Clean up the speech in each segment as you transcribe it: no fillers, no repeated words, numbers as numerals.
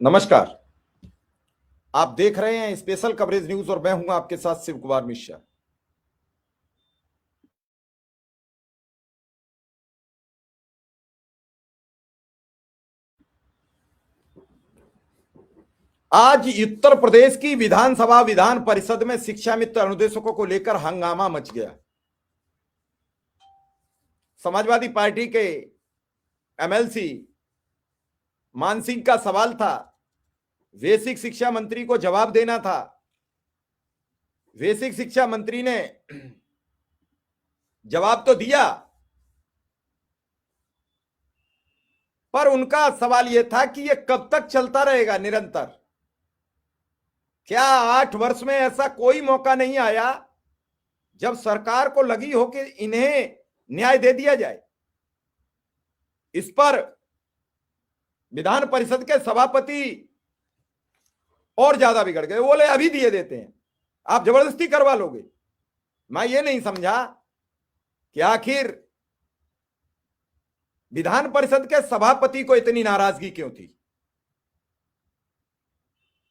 नमस्कार। आप देख रहे हैं स्पेशल कवरेज न्यूज और मैं हूं आपके साथ शिव कुमार मिश्रा। आज उत्तर प्रदेश की विधानसभा विधान परिषद में शिक्षा मित्र अनुदेशकों को लेकर हंगामा मच गया। समाजवादी पार्टी के एमएलसी मान सिंह का सवाल था, बेसिक शिक्षा मंत्री को जवाब देना था। बेसिक शिक्षा मंत्री ने जवाब तो दिया, पर उनका सवाल यह था कि यह कब तक चलता रहेगा निरंतर। क्या 8 वर्ष में ऐसा कोई मौका नहीं आया जब सरकार को लगी हो कि इन्हें न्याय दे दिया जाए? इस पर विधान परिषद के सभापति और ज्यादा बिगड़ गए। बोले अभी दिए देते हैं, आप जबरदस्ती करवा लोगे। मैं ये नहीं समझा कि आखिर विधान परिषद के सभापति को इतनी नाराजगी क्यों थी।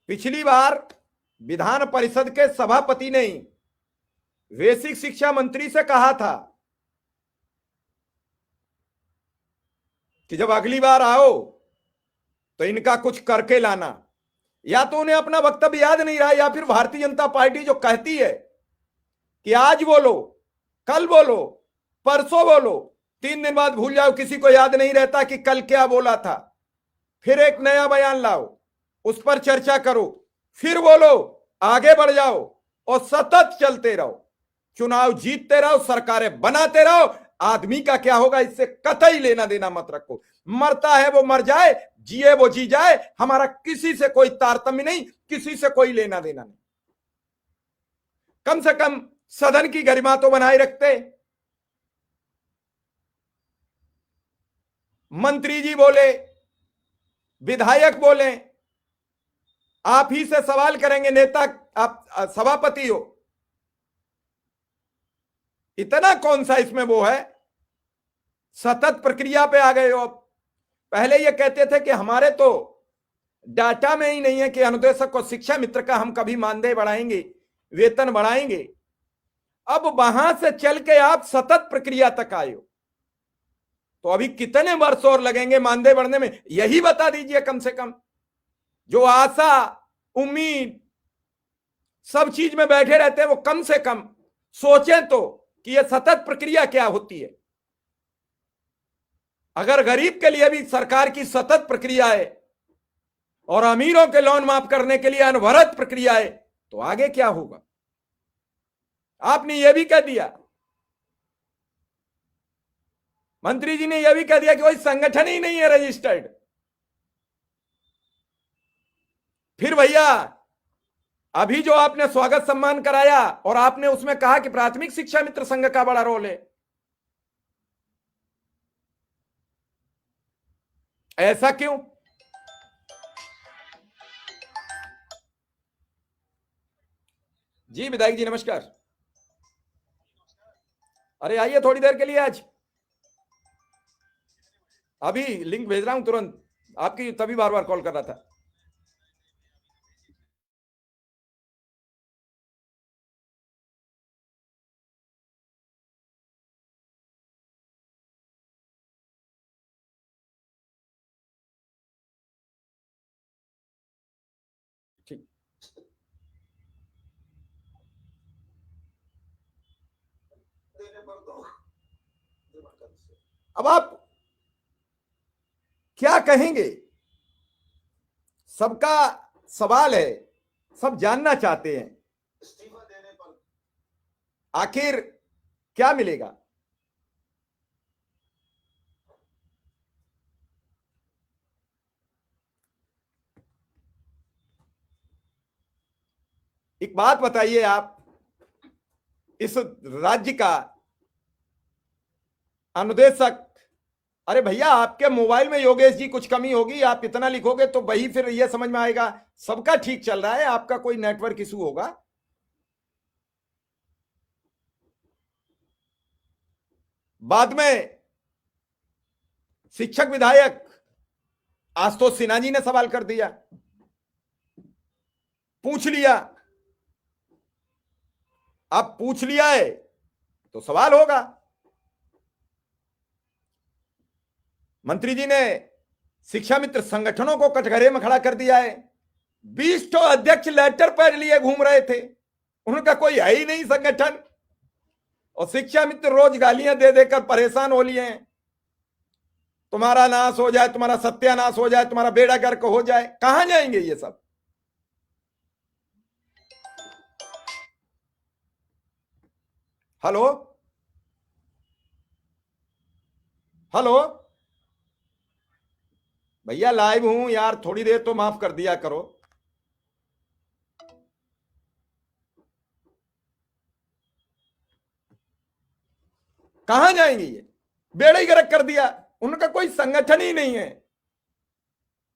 पिछली बार विधान परिषद के सभापति ने बेसिक शिक्षा मंत्री से कहा था कि जब अगली बार आओ तो इनका कुछ करके लाना। या तो उन्हें अपना वक्तव्य याद नहीं रहा, या फिर भारतीय जनता पार्टी जो कहती है कि आज बोलो, कल बोलो, परसों बोलो, 3 दिन बाद भूल जाओ, किसी को याद नहीं रहता कि कल क्या बोला था। फिर एक नया बयान लाओ, उस पर चर्चा करो, फिर बोलो, आगे बढ़ जाओ और सतत चलते रहो। चुनाव जीतते रहो, सरकारें बनाते रहो। आदमी का क्या होगा इससे कतई लेना देना मत रखो। मरता है वो मर जाए, जिए वो जी जाए, हमारा किसी से कोई तारतम्य नहीं, किसी से कोई लेना देना नहीं। कम से कम सदन की गरिमा तो बनाए रखते। मंत्री जी बोले, विधायक बोले, आप ही से सवाल करेंगे, नेता आप सभापति हो, इतना कौन सा इसमें वो है? सतत प्रक्रिया पे आ गए हो। पहले ये कहते थे कि हमारे तो डाटा में ही नहीं है कि अनुदेशक को शिक्षा मित्र का हम कभी मानदेय बढ़ाएंगे, वेतन बढ़ाएंगे। अब वहां से चल के आप सतत प्रक्रिया तक आए हो, तो अभी कितने वर्ष और लगेंगे मानदेय बढ़ने में? यही बता दीजिए। कम से कम जो आशा उम्मीद सब चीज में बैठे रहते हैं, वो कम से कम सोचें तो कि यह सतत प्रक्रिया क्या होती है। अगर गरीब के लिए भी सरकार की सतत प्रक्रिया है और अमीरों के लोन माफ करने के लिए अनवरत प्रक्रिया है, तो आगे क्या होगा? आपने यह भी कह दिया, मंत्री जी ने यह भी कह दिया कि कोई संगठन ही नहीं है रजिस्टर्ड। फिर भैया अभी जो आपने स्वागत सम्मान कराया और आपने उसमें कहा कि प्राथमिक शिक्षा मित्र संघ का बड़ा रोल है, ऐसा क्यों? जी विधायक जी नमस्कार। अरे आइए थोड़ी देर के लिए। आज अभी लिंक भेज रहा हूं तुरंत, आपकी तभी बार बार कॉल कर रहा था। ठीक, अब आप क्या कहेंगे? सबका सवाल है, सब जानना चाहते हैं इस्तीफा देने पर आखिर क्या मिलेगा। एक बात बताइए, आप इस राज्य का अनुदेशक, अरे भैया आपके मोबाइल में योगेश जी कुछ कमी होगी, आप इतना लिखोगे तो वही फिर यह समझ में आएगा सबका ठीक चल रहा है, आपका कोई नेटवर्क इशू होगा। बाद में शिक्षक विधायक आशुतोष सिन्हा जी ने सवाल कर दिया पूछ लिया। अब पूछ लिया है तो सवाल होगा। मंत्री जी ने शिक्षा मित्र संगठनों को कटघरे में खड़ा कर दिया है। 20 अध्यक्ष लेटर पैड लिए घूम रहे थे, उनका कोई है ही नहीं संगठन, और शिक्षा मित्र रोज गालियां दे देकर परेशान हो लिए हैं। तुम्हारा नाश हो जाए, तुम्हारा सत्यानाश हो जाए, तुम्हारा बेड़ा गर्क हो जाए। कहां जाएंगे ये सब? हेलो हेलो भैया, लाइव हूं यार, थोड़ी देर तो माफ कर दिया करो। कहां जाएंगे ये? बेड़ा ही गर्क कर दिया, उनका कोई संगठन ही नहीं है।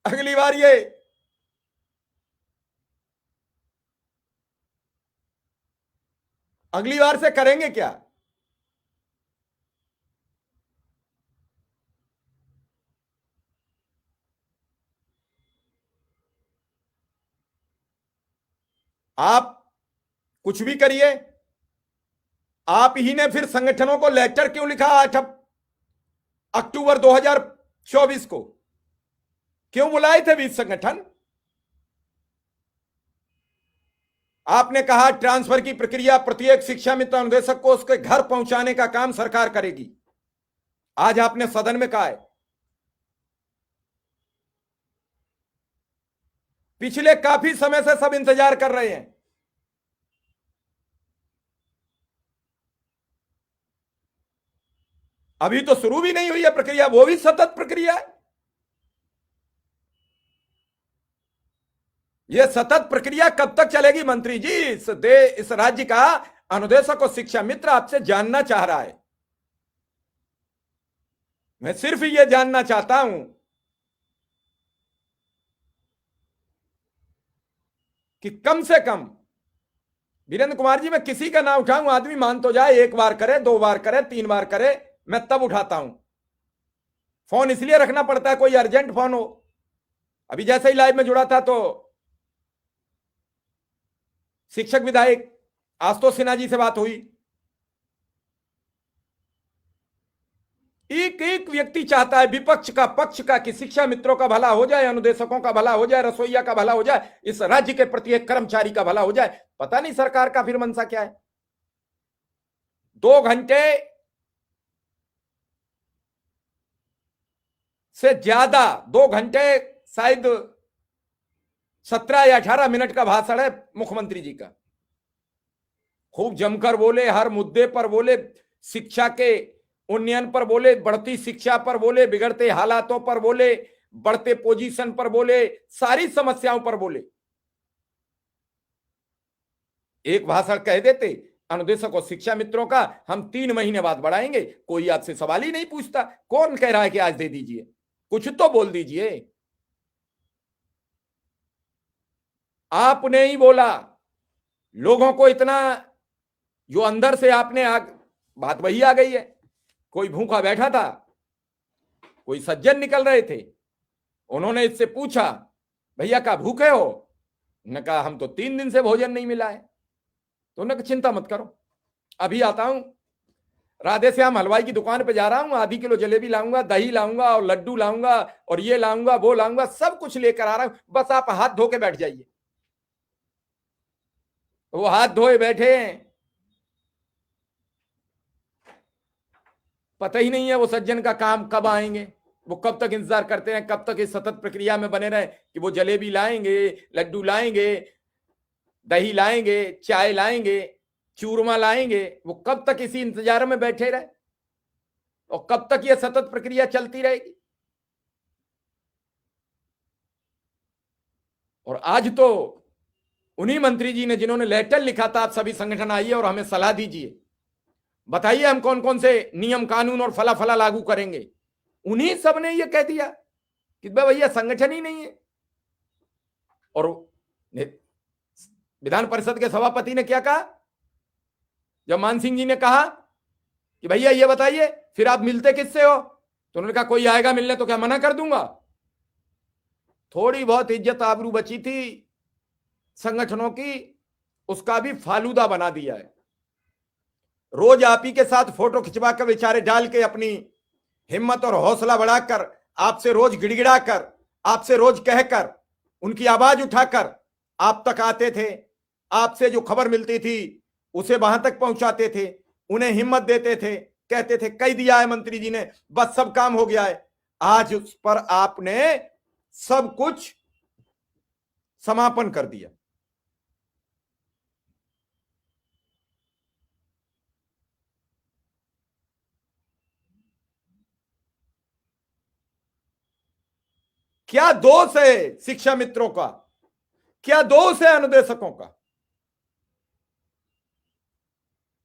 अगली बार ये अगली बार से करेंगे क्या? आप कुछ भी करिए, आप ही ने फिर संगठनों को लेटर क्यों लिखा 8 अक्टूबर 2024 को? क्यों बुलाए थे 20 संगठन? आपने कहा ट्रांसफर की प्रक्रिया प्रत्येक शिक्षा मित्र अनुदेशक को उसके घर पहुंचाने का काम सरकार करेगी। आज आपने सदन में कहा है। पिछले काफी समय से सब इंतजार कर रहे हैं। अभी तो शुरू भी नहीं हुई है प्रक्रिया, वो भी सतत प्रक्रिया है। यह सतत प्रक्रिया कब तक चलेगी मंत्री जी? इस राज्य का अनुदेशक और शिक्षा मित्र आपसे जानना चाह रहा है। मैं सिर्फ यह जानना चाहता हूं कि कम से कम वीरेंद्र कुमार जी, मैं किसी का नाम उठाऊं, आदमी मान तो जाए, 1 बार करे, 2 बार करे, 3 बार करे, मैं तब उठाता हूं फोन। इसलिए रखना पड़ता है, कोई अर्जेंट फोन हो। अभी जैसे ही लाइव में जुड़ा था तो शिक्षक विधायक आशुतोष सिन्हा जी से बात हुई। एक एक व्यक्ति चाहता है, विपक्ष का, पक्ष का, कि शिक्षा मित्रों का भला हो जाए, अनुदेशकों का भला हो जाए, रसोईया का भला हो जाए, इस राज्य के प्रत्येक कर्मचारी का भला हो जाए। पता नहीं सरकार का फिर मंशा क्या है। 2 घंटे से ज्यादा, 2 घंटे शायद 17 या 18 मिनट का भाषण है मुख्यमंत्री जी का। खूब जमकर बोले, हर मुद्दे पर बोले, शिक्षा के उन्नयन पर बोले, बढ़ती शिक्षा पर बोले, बिगड़ते हालातों पर बोले, बढ़ते पोजीशन पर बोले, सारी समस्याओं पर बोले। एक भाषण कह देते अनुदेशक और शिक्षा मित्रों का हम 3 महीने बाद बढ़ाएंगे, कोई आपसे सवाल ही नहीं पूछता। कौन कह रहा है कि आज दे दीजिए? कुछ तो बोल दीजिए। आपने ही बोला लोगों को इतना, जो अंदर से आपने बात वही आ गई है। कोई भूखा बैठा था, कोई सज्जन निकल रहे थे, उन्होंने इससे पूछा भैया का भूखे हो? उन्होंने कहा हम तो 3 दिन से भोजन नहीं मिला है। तो उन्होंने कहा चिंता मत करो, अभी आता हूं, राधे श्याम हलवाई की दुकान पे जा रहा हूं, आधी किलो जलेबी लाऊंगा, दही लाऊंगा और लड्डू लाऊंगा और ये लाऊंगा वो लाऊंगा, सब कुछ लेकर आ रहा हूं, बस आप हाथ धो के बैठ जाइए। वो हाथ धोए बैठे हैं, पता ही नहीं है वो सज्जन का काम कब आएंगे। वो कब तक इंतजार करते हैं, कब तक इस सतत प्रक्रिया में बने रहे कि वो जलेबी लाएंगे, लड्डू लाएंगे, दही लाएंगे, चाय लाएंगे, चूरमा लाएंगे। वो कब तक इसी इंतजार में बैठे रहे और कब तक ये सतत प्रक्रिया चलती रहेगी? और आज तो उन्हीं मंत्री जी ने जिन्होंने लेटर लिखा था आप सभी संगठन आइए और हमें सलाह दीजिए, बताइए हम कौन कौन से नियम कानून और फला फला लागू करेंगे, उन्हीं सब ने यह कह दिया कि भैया संगठन ही नहीं है। और विधान परिषद के सभापति ने क्या कहा जब मान सिंह जी ने कहा कि भैया ये बताइए फिर आप मिलते किससे हो? तो उन्होंने कहा कोई आएगा मिलने तो क्या मना कर दूंगा? थोड़ी बहुत इज्जत आबरू बची थी संगठनों की उसका भी फालूदा बना दिया है। रोज आप ही के साथ फोटो खिंचवा कर बेचारे डाल के अपनी हिम्मत और हौसला बढ़ाकर आपसे रोज गिड़गिड़ाकर, आपसे रोज कहकर, उनकी आवाज उठाकर आप तक आते थे, आपसे जो खबर मिलती थी उसे वहां तक पहुंचाते थे, उन्हें हिम्मत देते थे, कहते थे कह दिया है मंत्री जी ने, बस सब काम हो गया है। आज उस पर आपने सब कुछ समापन कर दिया। क्या दोष है शिक्षा मित्रों का, क्या दोष है अनुदेशकों का?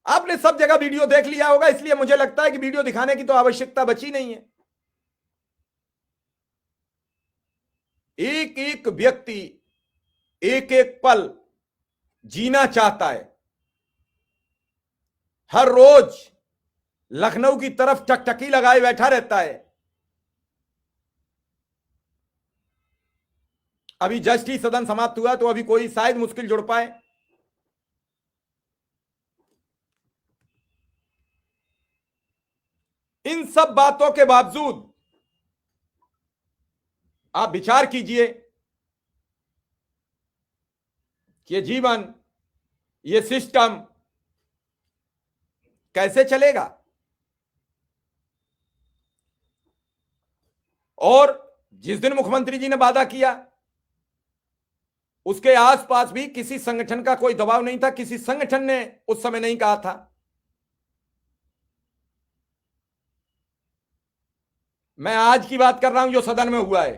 आपने सब जगह वीडियो देख लिया होगा, इसलिए मुझे लगता है कि वीडियो दिखाने की तो आवश्यकता बची नहीं है। एक एक व्यक्ति एक एक पल जीना चाहता है। हर रोज लखनऊ की तरफ टकटकी लगाए बैठा रहता है। अभी जस्ट ही सदन समाप्त हुआ तो अभी कोई शायद मुश्किल जुड़ पाए। इन सब बातों के बावजूद आप विचार कीजिए कि ये जीवन, ये सिस्टम कैसे चलेगा। और जिस दिन मुख्यमंत्री जी ने वादा किया उसके आसपास भी किसी संगठन का कोई दबाव नहीं था, किसी संगठन ने उस समय नहीं कहा था। मैं आज की बात कर रहा हूं जो सदन में हुआ है।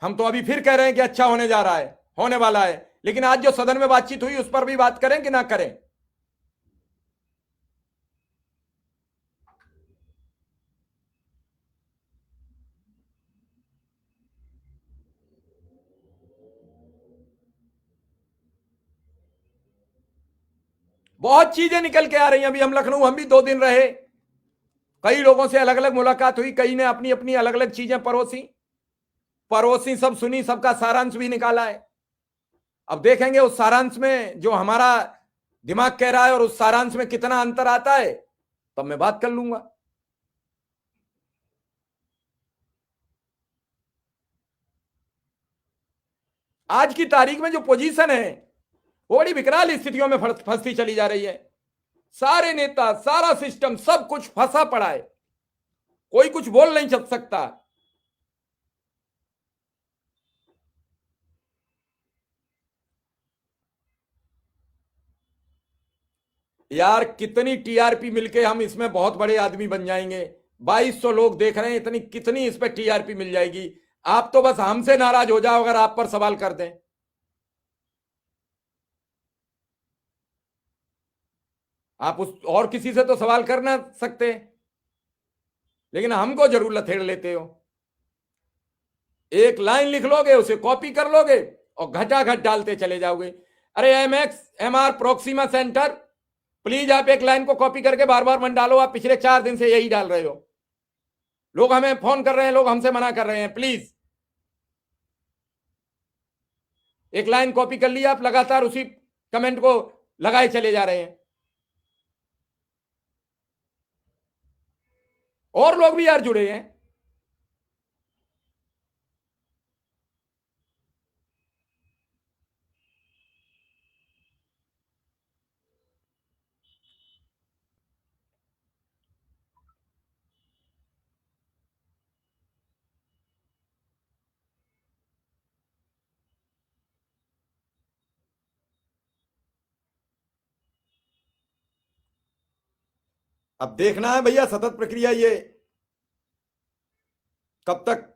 हम तो अभी फिर कह रहे हैं कि अच्छा होने जा रहा है, होने वाला है, लेकिन आज जो सदन में बातचीत हुई उस पर भी बात करें कि ना करें। बहुत चीजें निकल के आ रही हैं। अभी हम लखनऊ, हम भी 2 दिन रहे, कई लोगों से अलग अलग मुलाकात हुई, कई ने अपनी अपनी अलग अलग चीजें परोसी, सब सुनी, सबका सारांश भी निकाला है। अब देखेंगे उस सारांश में जो हमारा दिमाग कह रहा है और उस सारांश में कितना अंतर आता है, तब मैं बात कर लूंगा। आज की तारीख में जो पोजीशन है वो बड़ी विकराल स्थितियों में फंसती चली जा रही है। सारे नेता, सारा सिस्टम, सब कुछ फंसा पड़ा है, कोई कुछ बोल नहीं सकता। यार कितनी टीआरपी मिलके हम इसमें बहुत बड़े आदमी बन जाएंगे। 2200 लोग देख रहे हैं, इतनी कितनी इस पर टीआरपी मिल जाएगी। आप तो बस हमसे नाराज हो जाओ अगर आप पर सवाल कर दें। आप उस और किसी से तो सवाल कर ना सकते, लेकिन हमको जरूर लथेड़ लेते हो। एक लाइन लिख लोगे, उसे कॉपी कर लोगे और घटाघट डालते चले जाओगे। अरे MR प्रोक्सीमा सेंटर, प्लीज आप एक लाइन को कॉपी करके बार बार मत डालो। आप पिछले 4 दिन से यही डाल रहे हो। लोग हमें फोन कर रहे हैं, लोग हमसे मना कर रहे हैं, प्लीज एक लाइन कॉपी कर लिया, आप लगातार उसी कमेंट को लगाए चले जा रहे हैं। और लोग भी यार जुड़े हैं। अब देखना है भैया सतत प्रक्रिया ये कब तक।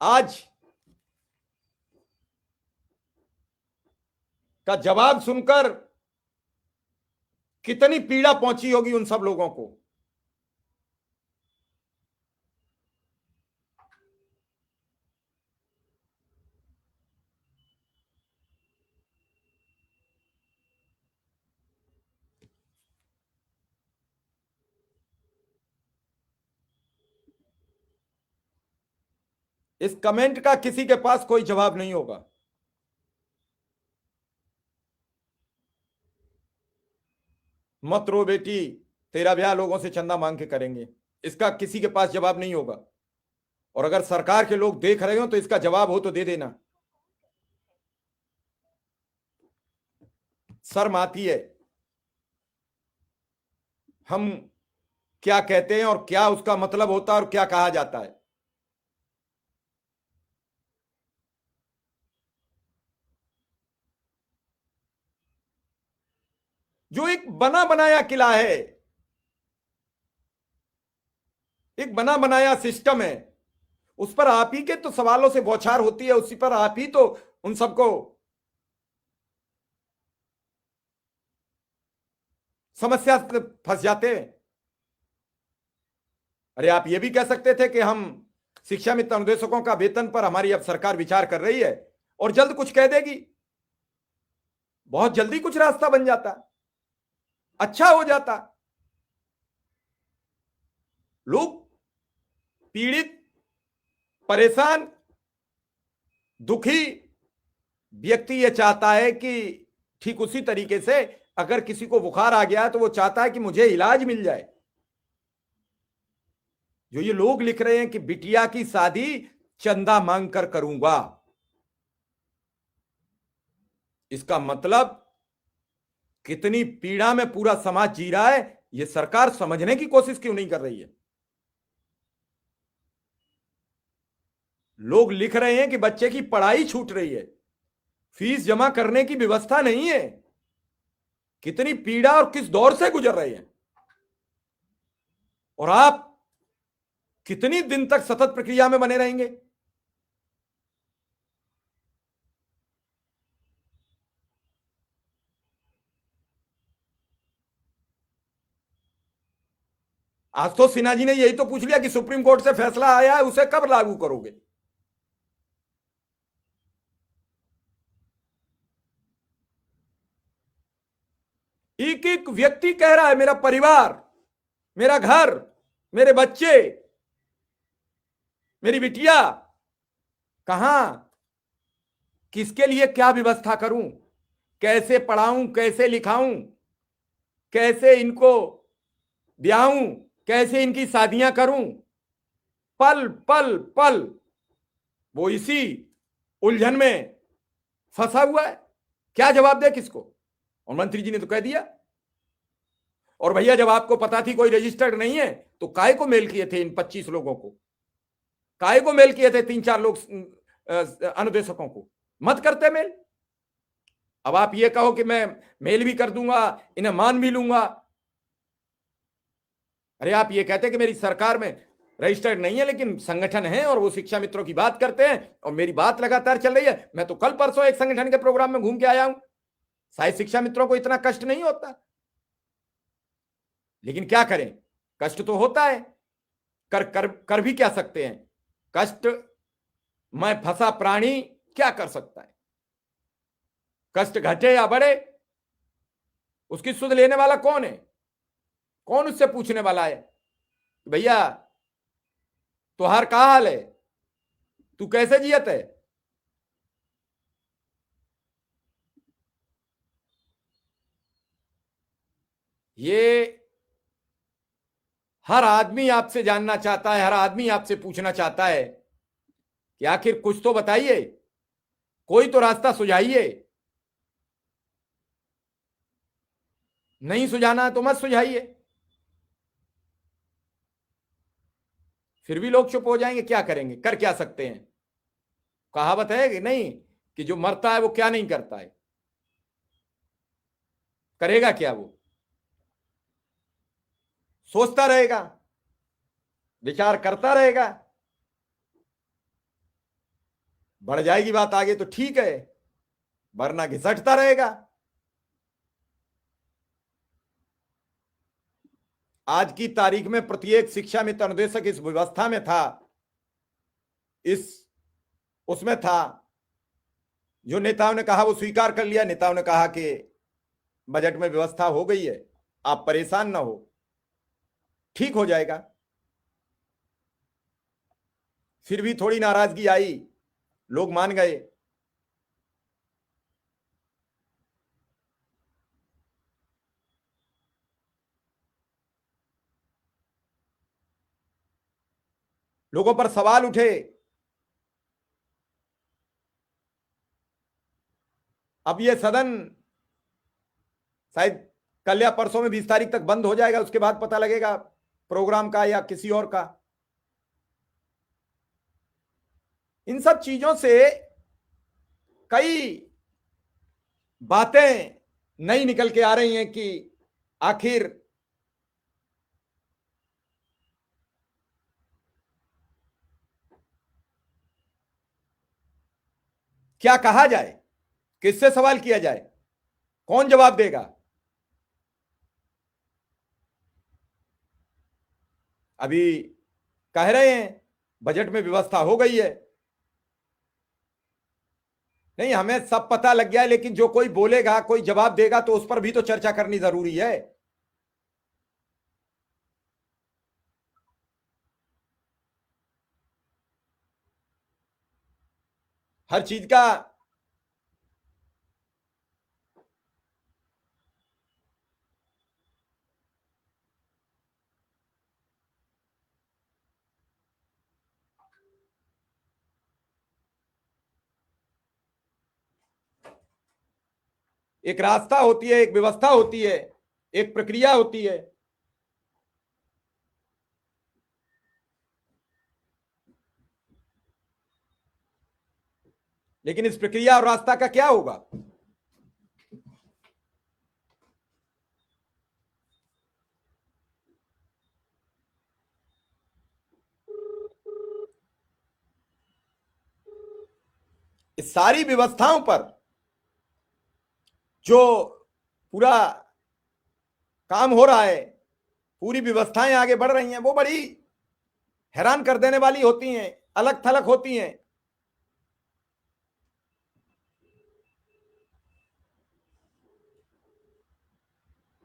आज का जवाब सुनकर कितनी पीड़ा पहुंची होगी उन सब लोगों को। इस कमेंट का किसी के पास कोई जवाब नहीं होगा। मत रो बेटी, तेरा ब्याह लोगों से चंदा मांग के करेंगे, इसका किसी के पास जवाब नहीं होगा। और अगर सरकार के लोग देख रहे हो तो इसका जवाब हो तो दे देना। शर्म आती है हम क्या कहते हैं और क्या उसका मतलब होता है और क्या कहा जाता है। जो एक बना बनाया किला है, एक बना बनाया सिस्टम है, उस पर आप ही के तो सवालों से बौछार होती है, उसी पर आप ही तो उन सबको समस्या से फंस जाते हैं। अरे आप ये भी कह सकते थे कि हम शिक्षा मित्र अनुदेशकों का वेतन पर हमारी अब सरकार विचार कर रही है और जल्द कुछ कह देगी, बहुत जल्दी कुछ रास्ता बन जाता, अच्छा हो जाता। लोग पीड़ित, परेशान, दुखी व्यक्ति ये चाहता है कि ठीक उसी तरीके से अगर किसी को बुखार आ गया तो वो चाहता है कि मुझे इलाज मिल जाए। जो ये लोग लिख रहे हैं कि बिटिया की शादी चंदा मांग कर करूंगा, इसका मतलब कितनी पीड़ा में पूरा समाज जी रहा है, ये सरकार समझने की कोशिश क्यों नहीं कर रही है। लोग लिख रहे हैं कि बच्चे की पढ़ाई छूट रही है, फीस जमा करने की व्यवस्था नहीं है। कितनी पीड़ा और किस दौर से गुजर रहे हैं, और आप कितनी दिन तक सतत प्रक्रिया में बने रहेंगे। आज तो सिन्हा जी ने यही तो पूछ लिया कि सुप्रीम कोर्ट से फैसला आया है, उसे कब लागू करोगे। एक एक व्यक्ति कह रहा है मेरा परिवार, मेरा घर, मेरे बच्चे, मेरी बिटिया कहां, किसके लिए क्या व्यवस्था करूं, कैसे पढ़ाऊं, कैसे लिखाऊं, कैसे इनको ब्याहूं, कैसे इनकी शादियां करूं। पल पल पल वो इसी उलझन में फंसा हुआ है, क्या जवाब दे किसको। और मंत्री जी ने तो कह दिया। और भैया जब आपको पता थी कोई रजिस्टर्ड नहीं है तो काय को मेल किए थे इन 25 लोगों को, काय को मेल किए थे 3-4 लोग अनुदेशकों को, मत करते मेल। अब आप ये कहो कि मैं मेल भी कर दूंगा, इन्हें मान भी लूंगा। अरे आप ये कहते कि मेरी सरकार में रजिस्टर्ड नहीं है लेकिन संगठन है और वो शिक्षा मित्रों की बात करते हैं और मेरी बात लगातार चल रही है। मैं तो कल परसों एक संगठन के प्रोग्राम में घूम के आया हूं, शायद शिक्षा मित्रों को इतना कष्ट नहीं होता, लेकिन क्या करें, कष्ट तो होता है। कर भी क्या सकते हैं। कष्ट में फंसा प्राणी क्या कर सकता है। कष्ट घटे या बढ़े उसकी सुध लेने वाला कौन है, कौन उससे पूछने वाला है भैया तुहार का हाल है, तू कैसे जियत है। ये हर आदमी आपसे जानना चाहता है, हर आदमी आपसे पूछना चाहता है कि आखिर कुछ तो बताइए, कोई तो रास्ता सुझाइए। नहीं सुझाना है तो मत सुझाइए, फिर भी लोग चुप हो जाएंगे, क्या करेंगे, कर क्या सकते हैं। कहावत है कि नहीं कि जो मरता है वो क्या नहीं करता है, करेगा क्या, वो सोचता रहेगा, विचार करता रहेगा। बढ़ जाएगी बात आगे तो ठीक है, वरना घिसटता रहेगा। आज की तारीख में प्रत्येक शिक्षा मित्र अनुदेशक इस व्यवस्था में था, इस उसमें था। जो नेताओं ने कहा वो स्वीकार कर लिया, नेताओं ने कहा कि बजट में व्यवस्था हो गई है, आप परेशान ना हो, ठीक हो जाएगा। फिर भी थोड़ी नाराजगी आई, लोग मान गए। लोगों पर सवाल उठे। अब ये सदन शायद कल या परसों में 20 तारीख तक बंद हो जाएगा, उसके बाद पता लगेगा प्रोग्राम का या किसी और का। इन सब चीजों से कई बातें नई निकल के आ रही हैं कि आखिर क्या कहा जाए, किससे सवाल किया जाए, कौन जवाब देगा। अभी कह रहे हैं बजट में व्यवस्था हो गई है। नहीं, हमें सब पता लग गया है, लेकिन जो कोई बोलेगा, कोई जवाब देगा, तो उस पर भी तो चर्चा करनी जरूरी है। हर चीज का एक रास्ता होती है, एक व्यवस्था होती है, एक प्रक्रिया होती है। लेकिन इस प्रक्रिया और रास्ता का क्या होगा? इस सारी व्यवस्थाओं पर जो पूरा काम हो रहा है, पूरी व्यवस्थाएं आगे बढ़ रही हैं, वो बड़ी हैरान कर देने वाली होती हैं, अलग थलग होती हैं।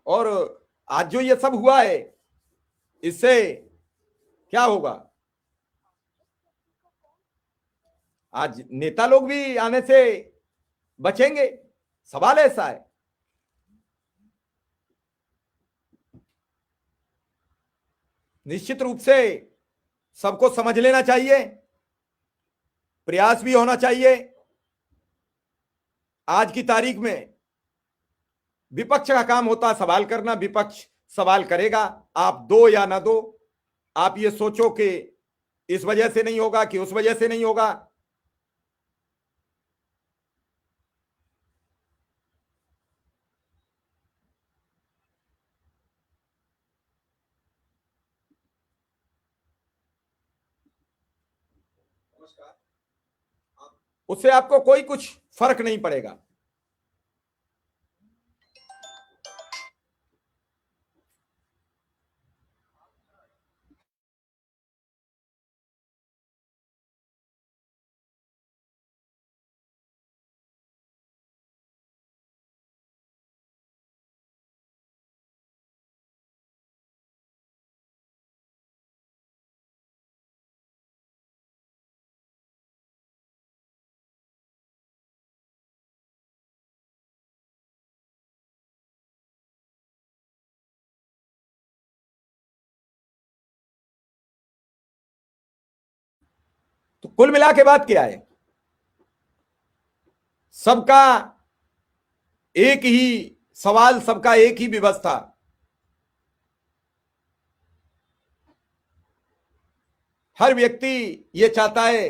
और आज जो ये सब हुआ है, इससे क्या होगा? आज नेता लोग भी आने से बचेंगे, सवाल ऐसा है। निश्चित रूप से सबको समझ लेना चाहिए, प्रयास भी होना चाहिए। आज की तारीख में विपक्ष का काम होता है सवाल करना, विपक्ष सवाल करेगा, आप दो या ना दो। आप ये सोचो कि इस वजह से नहीं होगा कि उस वजह से नहीं होगा। उससे आपको कोई कुछ फर्क नहीं पड़ेगा। तो कुल मिला के बात क्या है? सबका एक ही सवाल, सबका एक ही व्यवस्था। हर व्यक्ति ये चाहता है।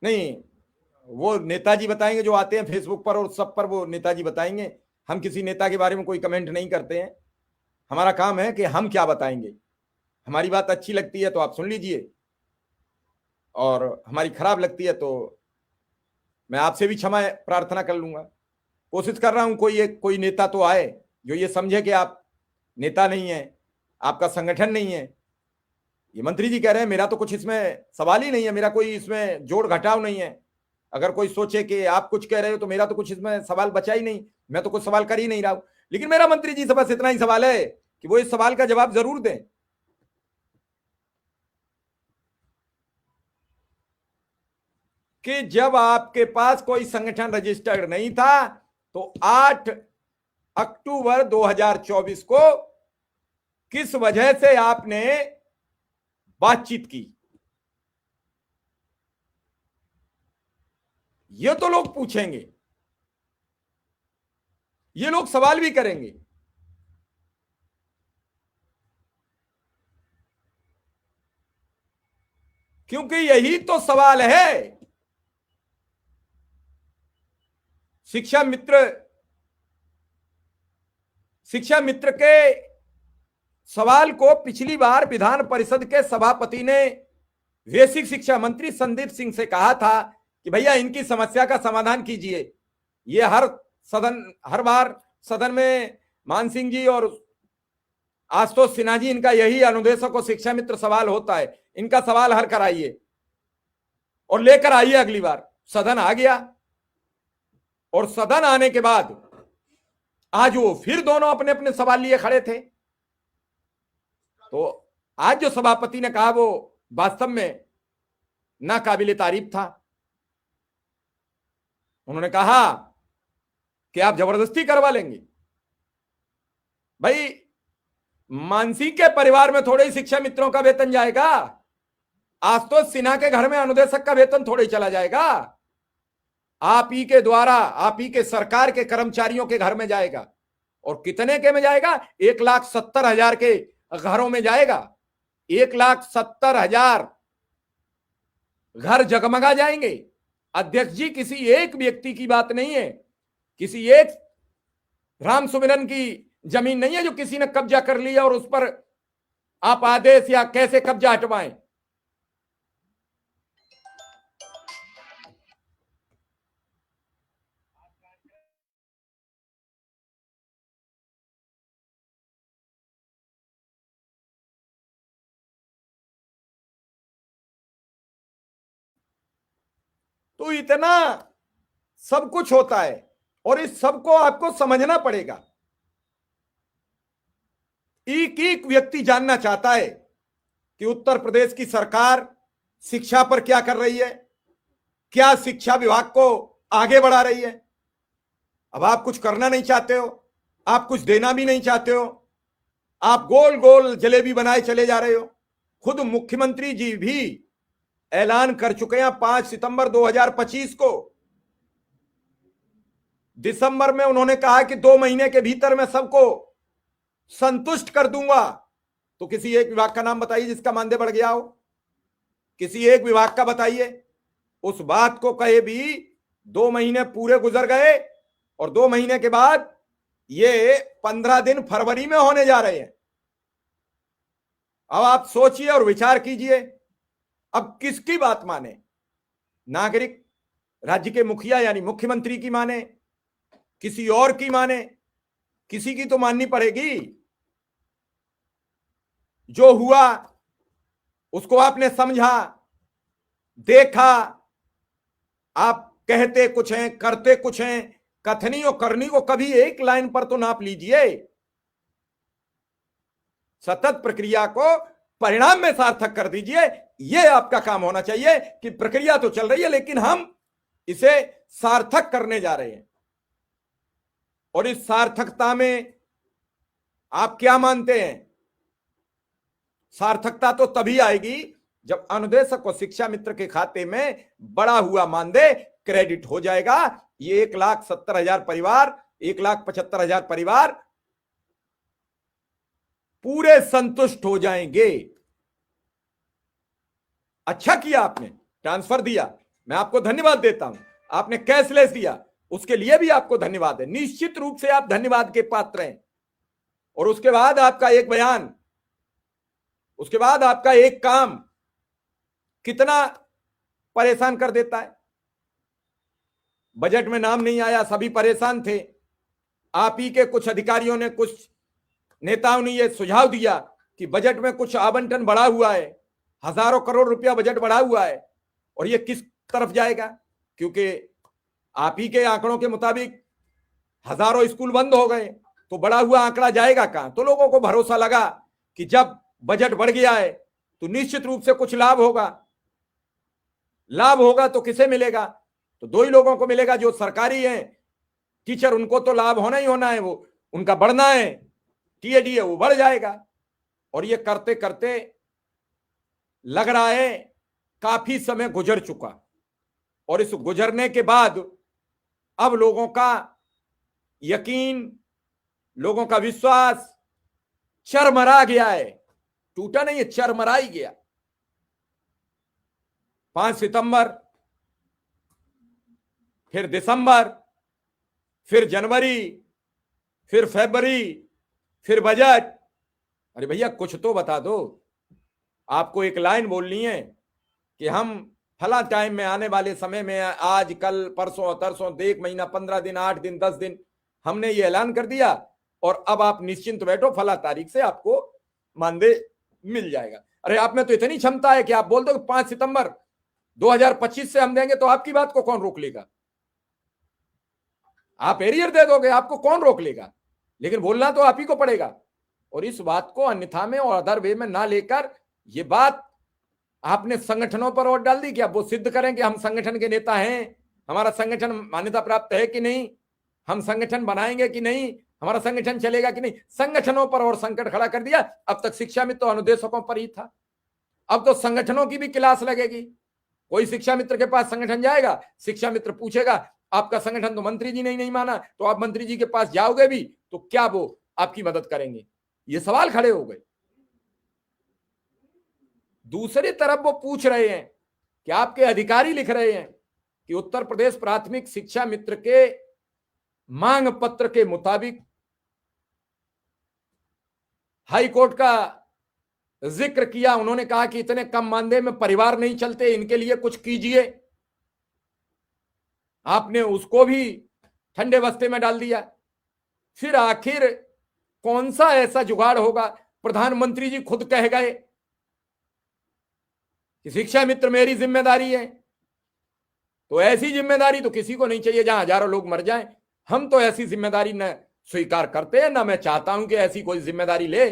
नहीं, वो नेताजी बताएंगे जो आते हैं फेसबुक पर और सब पर, वो नेताजी बताएंगे। हम किसी नेता के बारे में कोई कमेंट नहीं करते हैं। हमारा काम है कि हम क्या बताएंगे। हमारी बात अच्छी लगती है तो आप सुन लीजिए, और हमारी खराब लगती है तो मैं आपसे भी क्षमा प्रार्थना कर लूंगा। कोशिश कर रहा हूं कोई नेता तो आए जो ये समझे कि आप नेता नहीं है, आपका संगठन नहीं है। ये मंत्री जी कह रहे हैं, मेरा तो कुछ इसमें सवाल ही नहीं है, मेरा कोई इसमें जोड़ घटाव नहीं है। अगर कोई सोचे कि आप कुछ कह रहे हो तो मेरा तो कुछ इसमें सवाल बचा ही नहीं, मैं तो कुछ सवाल कर ही नहीं रहा हूं। लेकिन मेरा मंत्री जी से बस इतना ही सवाल है कि वो इस सवाल का जवाब जरूर दें। कि जब आपके पास कोई संगठन रजिस्टर्ड नहीं था तो 8 अक्टूबर 2024 को किस वजह से आपने बातचीत की, ये तो लोग पूछेंगे, ये लोग सवाल भी करेंगे। क्योंकि यही तो सवाल है। शिक्षा मित्र के सवाल को पिछली बार विधान परिषद के सभापति ने बेसिक शिक्षा मंत्री संदीप सिंह से कहा था कि भैया इनकी समस्या का समाधान कीजिए। ये हर बार सदन में मान सिंह जी और आशुतोष सिन्हा जी, इनका यही अनुदेशक और शिक्षा मित्र सवाल होता है, इनका सवाल हल कराइए और लेकर आइए। अगली बार सदन आ गया और सदन आने के बाद आज वो फिर दोनों अपने अपने सवाल लिए खड़े थे। तो आज जो सभापति ने कहा वो वास्तव में नाकाबिले तारीफ था। उन्होंने कहा कि आप जबरदस्ती करवा लेंगे। भाई मानसी के परिवार में थोड़े ही शिक्षा मित्रों का वेतन जाएगा, आशुतोष सिन्हा के घर में अनुदेशक का वेतन थोड़े ही चला जाएगा। आप ही के द्वारा, आप ही के सरकार के कर्मचारियों के घर में जाएगा। और कितने के में जाएगा? 1,70,000 के घरों में जाएगा। 1,70,000 घर जगमगा जाएंगे। अध्यक्ष जी, किसी एक व्यक्ति की बात नहीं है, किसी एक राम सुमिरन की जमीन नहीं है जो किसी ने कब्जा कर लिया और उस पर आप आदेश या कैसे कब्जा हटवाएं। तो इतना सब कुछ होता है और इस सब को आपको समझना पड़ेगा। एक एक व्यक्ति जानना चाहता है कि उत्तर प्रदेश की सरकार शिक्षा पर क्या कर रही है, क्या शिक्षा विभाग को आगे बढ़ा रही है। अब आप कुछ करना नहीं चाहते हो, आप कुछ देना भी नहीं चाहते हो, आप गोल गोल जलेबी बनाए चले जा रहे हो। खुद मुख्यमंत्री जी भी ऐलान कर चुके हैं 5 सितंबर 2025 को। दिसंबर में उन्होंने कहा कि 2 महीने के भीतर मैं सबको संतुष्ट कर दूंगा। तो किसी एक विभाग का नाम बताइए जिसका मानदेय बढ़ गया हो, किसी एक विभाग का बताइए। उस बात को कहे भी 2 महीने पूरे गुजर गए और 2 महीने के बाद ये 15 दिन फरवरी में होने जा रहे हैं। अब आप सोचिए और विचार कीजिए, अब किसकी बात माने? नागरिक राज्य के मुखिया यानी मुख्यमंत्री की माने, किसी और की माने? किसी की तो माननी पड़ेगी। जो हुआ उसको आपने समझा, देखा। आप कहते कुछ हैं, करते कुछ हैं, कथनी और करनी को कभी एक लाइन पर तो नाप लीजिए। सतत प्रक्रिया को परिणाम में सार्थक कर दीजिए। यह आपका काम होना चाहिए कि प्रक्रिया तो चल रही है लेकिन हम इसे सार्थक करने जा रहे हैं। और इस सार्थकता में आप क्या मानते हैं? सार्थकता तो तभी आएगी जब अनुदेशक और शिक्षा मित्र के खाते में बढ़ा हुआ मानदेय क्रेडिट हो जाएगा। ये 1,70,000 परिवार, 1,75,000 परिवार पूरे संतुष्ट हो जाएंगे। अच्छा किया आपने ट्रांसफर दिया, मैं आपको धन्यवाद देता हूं। आपने कैशलेस दिया, उसके लिए भी आपको धन्यवाद है। निश्चित रूप से आप धन्यवाद के पात्र हैं। और उसके बाद आपका एक बयान, उसके बाद आपका एक काम कितना परेशान कर देता है। बजट में नाम नहीं आया, सभी परेशान थे। आप ही के कुछ अधिकारियों ने, कुछ नेताओं ने यह सुझाव दिया कि बजट में कुछ आवंटन बढ़ा हुआ है, हजारों करोड़ रुपया बजट बढ़ा हुआ है और यह किस तरफ जाएगा, क्योंकि आप ही के आंकड़ों के मुताबिक हजारों स्कूल बंद हो गए, तो बढ़ा हुआ आंकड़ा जाएगा कहां? तो लोगों को भरोसा लगा कि जब बजट बढ़ गया है तो निश्चित रूप से कुछ लाभ होगा। लाभ होगा तो किसे मिलेगा? तो दो ही लोगों को मिलेगा, जो सरकारी हैं टीचर, उनको तो लाभ होना ही होना है, वो उनका बढ़ना है, टीएडी है वो बढ़ जाएगा। और ये करते करते लग रहा है काफी समय गुजर चुका, और इस गुजरने के बाद अब लोगों का यकीन, लोगों का विश्वास चरमरा गया है। टूटा नहीं है, चरमरा ही गया। 5 सितंबर, फिर दिसंबर, फिर जनवरी, फिर फरवरी, फिर बजट। अरे भैया कुछ तो बता दो। आपको एक लाइन बोलनी है कि हम फला टाइम में, आने वाले समय में, आज कल परसों तरसों, 1 महीना, 15 दिन, 8 दिन, 10 दिन, हमने ये ऐलान कर दिया और अब आप निश्चिंत बैठो, फला तारीख से आपको मानदेय मिल जाएगा। अरे आप में तो इतनी क्षमता है कि आप बोल दो कि 5 सितंबर 2025 से हम देंगे, तो आपकी बात को कौन रोक लेगा? आप एरियर दे दोगे, आपको कौन रोक लेगा? लेकिन बोलना तो आप ही को पड़ेगा। और इस बात को अन्यथा में और अदर वे में ना लेकर, ये बात आपने संगठनों पर और डाल दी कि अब वो सिद्ध करें कि हम संगठन के नेता हैं, हमारा संगठन मान्यता प्राप्त है कि नहीं, हम संगठन बनाएंगे कि नहीं, हमारा संगठन चलेगा कि नहीं। संगठनों पर और संकट खड़ा कर दिया। अब तक शिक्षा मित्र तो अनुदेशकों पर ही था, अब तो संगठनों की भी क्लास लगेगी। कोई शिक्षा मित्र के पास संगठन जाएगा, शिक्षा मित्र पूछेगा आपका संगठन तो मंत्री जी ने नहीं माना, तो आप मंत्री जी के पास जाओगे भी तो क्या वो आपकी मदद करेंगे? ये सवाल खड़े हो गए। दूसरी तरफ वो पूछ रहे हैं कि आपके अधिकारी लिख रहे हैं कि उत्तर प्रदेश प्राथमिक शिक्षा मित्र के मांग पत्र के मुताबिक हाई कोर्ट का जिक्र किया। उन्होंने कहा कि इतने कम मानदेय में परिवार नहीं चलते, इनके लिए कुछ कीजिए। आपने उसको भी ठंडे बस्ते में डाल दिया। फिर आखिर कौन सा ऐसा जुगाड़ होगा? प्रधानमंत्री जी खुद कह गए कि शिक्षा मित्र मेरी जिम्मेदारी है। तो ऐसी जिम्मेदारी तो किसी को नहीं चाहिए जहां हजारों लोग मर जाएं। हम तो ऐसी जिम्मेदारी न स्वीकार करते हैं, ना मैं चाहता हूं कि ऐसी कोई जिम्मेदारी ले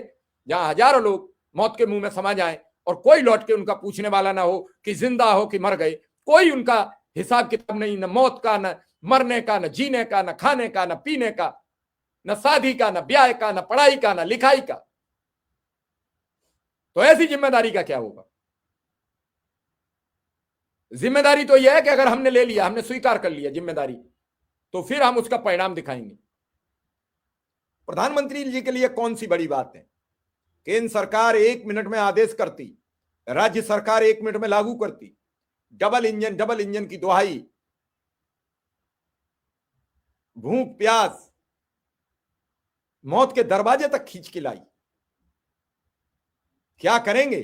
जहां हजारों लोग मौत के मुंह में समा जाएं और कोई लौट के उनका पूछने वाला ना हो कि जिंदा हो कि मर गए। कोई उनका हिसाब किताब नहीं, न मौत का, न मरने का, न जीने का, न खाने का, न पीने का, न शादी का, न ब्याह का, न पढ़ाई का, न लिखाई का। तो ऐसी जिम्मेदारी का क्या होगा? जिम्मेदारी तो यह है कि अगर हमने ले लिया, हमने स्वीकार कर लिया जिम्मेदारी, तो फिर हम उसका परिणाम दिखाएंगे। प्रधानमंत्री जी के लिए कौन सी बड़ी बात है? केंद्र सरकार 1 मिनट में आदेश करती, राज्य सरकार 1 मिनट में लागू करती। डबल इंजन की दुहाई, भूख प्यास मौत के दरवाजे तक खींच के लाई। क्या करेंगे?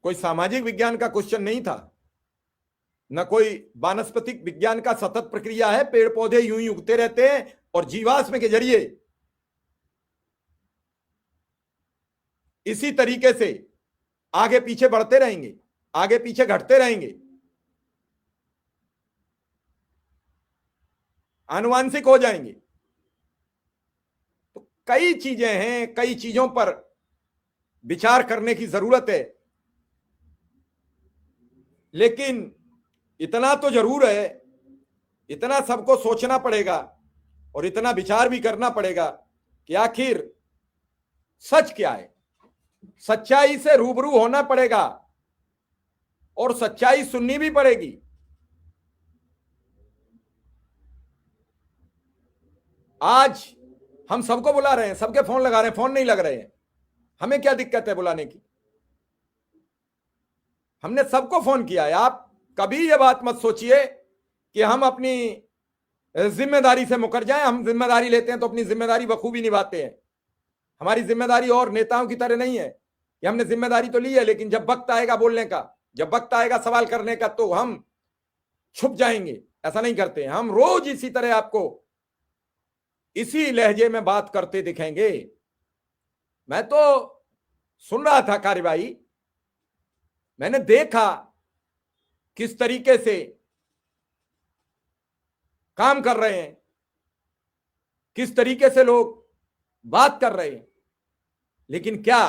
कोई सामाजिक विज्ञान का क्वेश्चन नहीं था, न कोई वानस्पतिक विज्ञान का सतत प्रक्रिया है। पेड़ पौधे यूं ही उगते रहते हैं और जीवाश्म के जरिए इसी तरीके से आगे पीछे बढ़ते रहेंगे, आगे पीछे घटते रहेंगे, आनुवांशिक हो जाएंगे। तो कई चीजें हैं, कई चीजों पर विचार करने की जरूरत है। लेकिन इतना तो जरूर है, इतना सबको सोचना पड़ेगा और इतना विचार भी करना पड़ेगा कि आखिर सच क्या है। सच्चाई से रूबरू होना पड़ेगा और सच्चाई सुननी भी पड़ेगी। आज हम सबको बुला रहे हैं, सबके फोन लगा रहे हैं, फोन नहीं लग रहे हैं। हमें क्या दिक्कत है बुलाने की? हमने सबको फोन किया है। आप कभी ये बात मत सोचिए कि हम अपनी जिम्मेदारी से मुकर जाएं। हम जिम्मेदारी लेते हैं तो अपनी जिम्मेदारी बखूबी निभाते हैं। हमारी जिम्मेदारी और नेताओं की तरह नहीं है कि हमने जिम्मेदारी तो ली है, लेकिन जब वक्त आएगा बोलने का, जब वक्त आएगा सवाल करने का, तो हम छुप जाएंगे। ऐसा नहीं करते हैं। हम रोज इसी तरह आपको इसी लहजे में बात करते दिखेंगे। मैं तो सुन रहा था कार्यवाही, मैंने देखा किस तरीके से काम कर रहे हैं, किस तरीके से लोग बात कर रहे हैं। लेकिन क्या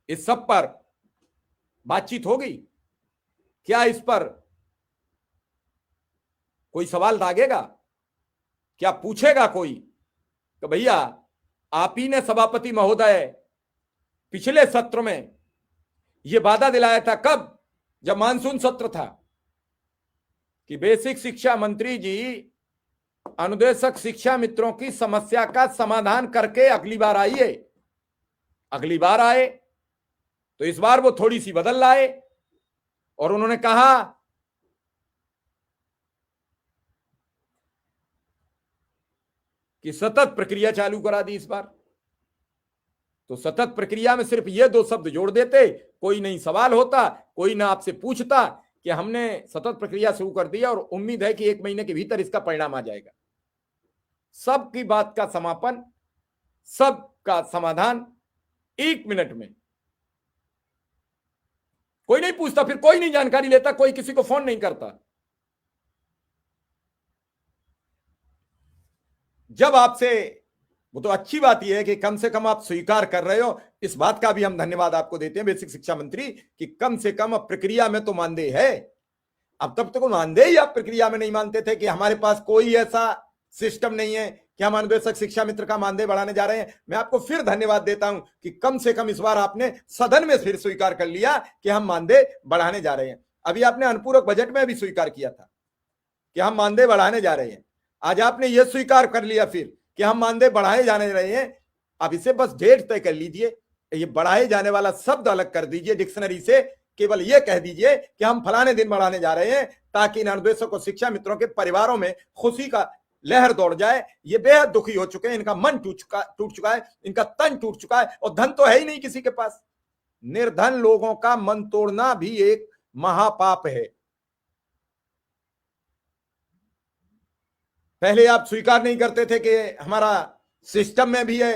इस सब पर बातचीत होगी? क्या इस पर कोई सवाल दागेगा? क्या पूछेगा कोई कि भैया आप ही ने सभापति महोदय पिछले सत्र में यह वादा दिलाया था, कब? जब मानसून सत्र था, कि बेसिक शिक्षा मंत्री जी अनुदेशक शिक्षा मित्रों की समस्या का समाधान करके अगली बार आइए। अगली बार आए तो इस बार वो थोड़ी सी बदल लाए और उन्होंने कहा कि सतत प्रक्रिया चालू करा दी इस बार। तो सतत प्रक्रिया में सिर्फ ये दो शब्द जोड़ देते, कोई नहीं सवाल होता, कोई ना आपसे पूछता कि हमने सतत प्रक्रिया शुरू कर दी और उम्मीद है कि 1 महीने के भीतर इसका परिणाम आ जाएगा। सबकी बात का समापन, सबका समाधान 1 मिनट में। कोई नहीं पूछता, फिर कोई नहीं जानकारी लेता, कोई किसी को फोन नहीं करता। जब आपसे, वो तो अच्छी बात यह है कि कम से कम आप स्वीकार कर रहे हो, इस बात का भी हम धन्यवाद आपको देते हैं बेसिक शिक्षा मंत्री, कि कम से कम अब प्रक्रिया में तो मानदेय है। अब तब तक मानदेय ही आप प्रक्रिया में नहीं मानते थे कि हमारे पास कोई ऐसा सिस्टम नहीं है कि हम अनुदेशक शिक्षा मित्र का मानदेय बढ़ाने जा रहे हैं। मैं आपको फिर धन्यवाद देता हूं कि कम से कम इस बार आपने सदन में फिर स्वीकार कर लिया कि हम मानदेय बढ़ाने जा रहे हैं। अभी आपने अनुपूरक बजट में भी स्वीकार किया था कि हम मानदेय बढ़ाने जा रहे हैं। आज आपने यह स्वीकार कर लिया फिर कि हम मानदेय बढ़ाए जाने रहे हैं। अब इसे बस डेट तय कर लीजिए, ये बढ़ाए जाने वाला शब्द अलग कर दीजिए डिक्शनरी से, केवल यह कह दीजिए कि हम फलाने दिन बढ़ाने जा रहे हैं, ताकि इन अनुदेशक और शिक्षा मित्रों के परिवारों में खुशी का लहर दौड़ जाए। ये बेहद दुखी हो चुके हैं, इनका मन टूट चुका है, इनका तन टूट चुका है, और धन तो है ही नहीं किसी के पास। निर्धन लोगों का मन तोड़ना भी एक महापाप है। पहले आप स्वीकार नहीं करते थे कि हमारा सिस्टम में भी है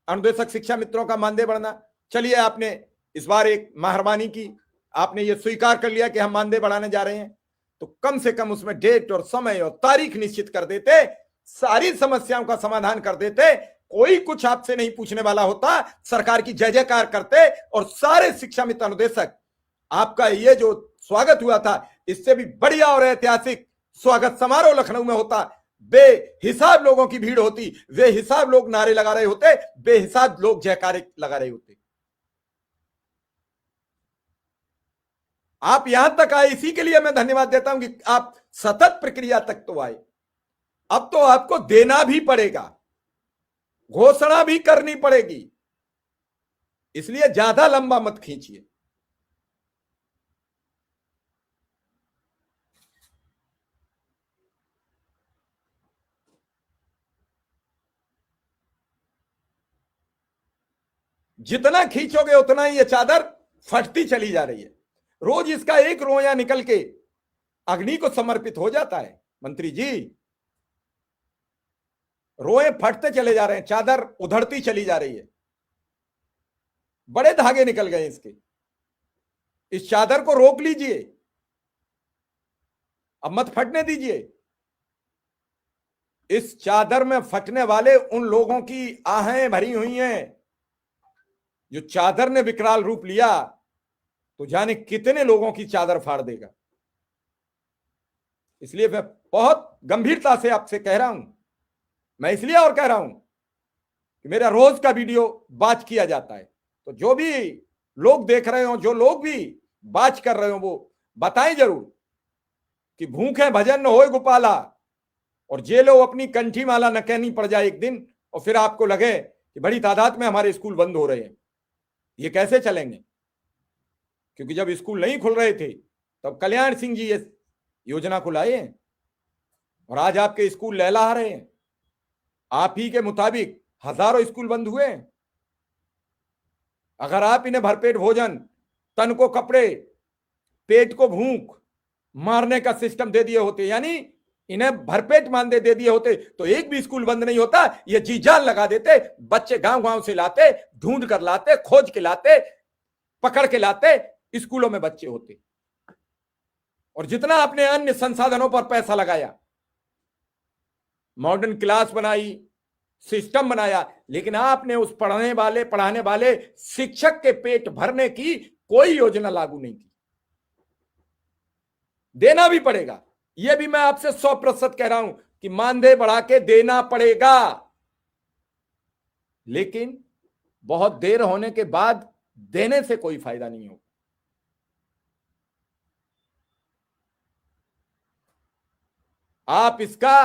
अनुदेशक शिक्षा मित्रों का मानदेय बढ़ना। चलिए, आपने इस बार एक मेहरबानी की, आपने ये स्वीकार कर लिया कि हम मानदेय बढ़ाने जा रहे हैं, तो कम से कम उसमें डेट और समय और तारीख निश्चित कर देते, सारी समस्याओं का समाधान कर देते, कोई कुछ आपसे नहीं पूछने वाला होता, सरकार की जय जयकार करते, और सारे शिक्षा मित्र अनुदेशक, आपका ये जो स्वागत हुआ था, इससे भी बढ़िया और ऐतिहासिक स्वागत समारोह लखनऊ में होता। बेहिसाब लोगों की भीड़ होती, बेहिसाब लोग नारे लगा रहे होते, बेहिसाब लोग जयकारे लगा रहे होते। आप यहां तक आए, इसी के लिए मैं धन्यवाद देता हूं कि आप सतत प्रक्रिया तक तो आए। अब तो आपको देना भी पड़ेगा, घोषणा भी करनी पड़ेगी, इसलिए ज्यादा लंबा मत खींचिए। जितना खींचोगे उतना ही ये चादर फटती चली जा रही है। रोज इसका एक रोया निकल के अग्नि को समर्पित हो जाता है। मंत्री जी, रोए फटते चले जा रहे हैं, चादर उधड़ती चली जा रही है, बड़े धागे निकल गए इसके। इस चादर को रोक लीजिए, अब मत फटने दीजिए। इस चादर में फटने वाले उन लोगों की आहें भरी हुई हैं। जो चादर ने विकराल रूप लिया तो जाने कितने लोगों की चादर फाड़ देगा। इसलिए मैं बहुत गंभीरता से आपसे कह रहा हूं, मैं इसलिए और कह रहा हूं कि मेरा रोज का वीडियो बाच किया जाता है, तो जो भी लोग देख रहे हो, जो लोग भी बाच कर रहे हो, वो बताएं जरूर कि भूखे भजन न होए गोपाला, और जे लोग अपनी कंठी माला न कहनी पड़ जाए एक दिन, और फिर आपको लगे कि बड़ी तादाद में हमारे स्कूल बंद हो रहे हैं। ये कैसे चलेंगे? क्योंकि जब स्कूल नहीं खुल रहे थे तब कल्याण सिंह जी ये योजना को लाए हैं, और आज आपके स्कूल लहला रहे हैं। आप ही के मुताबिक हजारों स्कूल बंद हुए हैं। अगर आप इन्हें भरपेट भोजन, तन को कपड़े, पेट को भूख मारने का सिस्टम दे दिए होते, यानी इन्हें भरपेट मानदेय दे दिए होते, तो एक भी स्कूल बंद नहीं होता। ये जी जान लगा देते, बच्चे गांव गांव से लाते, ढूंढ कर लाते, खोज के लाते, पकड़ के लाते, स्कूलों में बच्चे होते। और जितना आपने अन्य संसाधनों पर पैसा लगाया, मॉडर्न क्लास बनाई, सिस्टम बनाया, लेकिन आपने उस पढ़ाने वाले शिक्षक के पेट भरने की कोई योजना लागू नहीं की। देना भी पड़ेगा, यह भी मैं आपसे 100% कह रहा हूं कि मानदेय बढ़ा के देना पड़ेगा, लेकिन बहुत देर होने के बाद देने से कोई फायदा नहीं होगा। आप इसका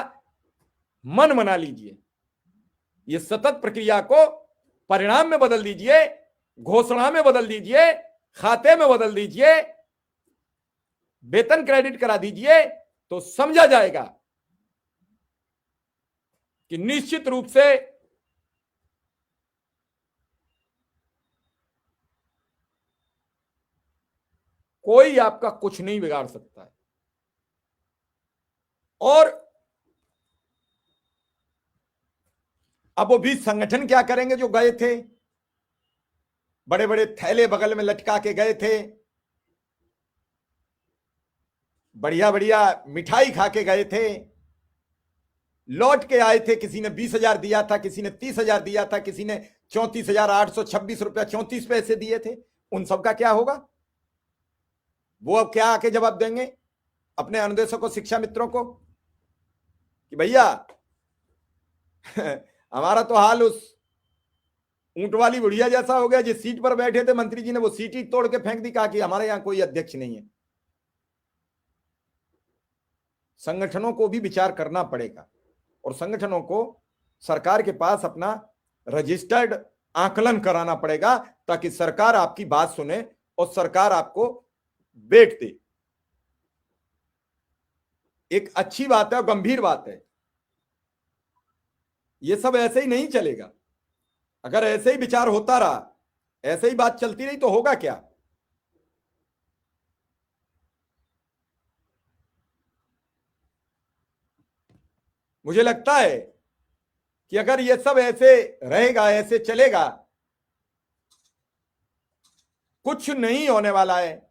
मन बना लीजिए, ये सतत प्रक्रिया को परिणाम में बदल दीजिए, घोषणा में बदल दीजिए, खाते में बदल दीजिए, वेतन क्रेडिट करा दीजिए, तो समझा जाएगा कि निश्चित रूप से कोई आपका कुछ नहीं बिगाड़ सकता है। और अब वो भी संगठन क्या करेंगे जो गए थे, बड़े बड़े थैले बगल में लटका के गए थे, बढ़िया बढ़िया मिठाई खा के गए थे, लौट के आए थे, किसी ने 20,000 दिया था, किसी ने 30,000 दिया था, किसी ने 34,826 रुपया 34 पैसे दिए थे, उन सब का क्या होगा? वो अब क्या आके जवाब देंगे अपने अनुदेशकों, शिक्षा मित्रों को कि भैया हमारा तो हाल उस ऊंट वाली बुढ़िया जैसा हो गया, जिस सीट पर बैठे थे मंत्री जी ने वो सीट ही तोड़ के फेंक दी, कहा कि हमारे यहां कोई अध्यक्ष नहीं है। संगठनों को भी विचार करना पड़ेगा और संगठनों को सरकार के पास अपना रजिस्टर्ड आकलन कराना पड़ेगा, ताकि सरकार आपकी बात सुने और सरकार आपको बेट दे। एक अच्छी बात है और गंभीर बात है, ये सब ऐसे ही नहीं चलेगा। अगर ऐसे ही विचार होता रहा, ऐसे ही बात चलती रही, तो होगा क्या? मुझे लगता है कि अगर ये सब ऐसे रहेगा, ऐसे चलेगा, कुछ नहीं होने वाला है।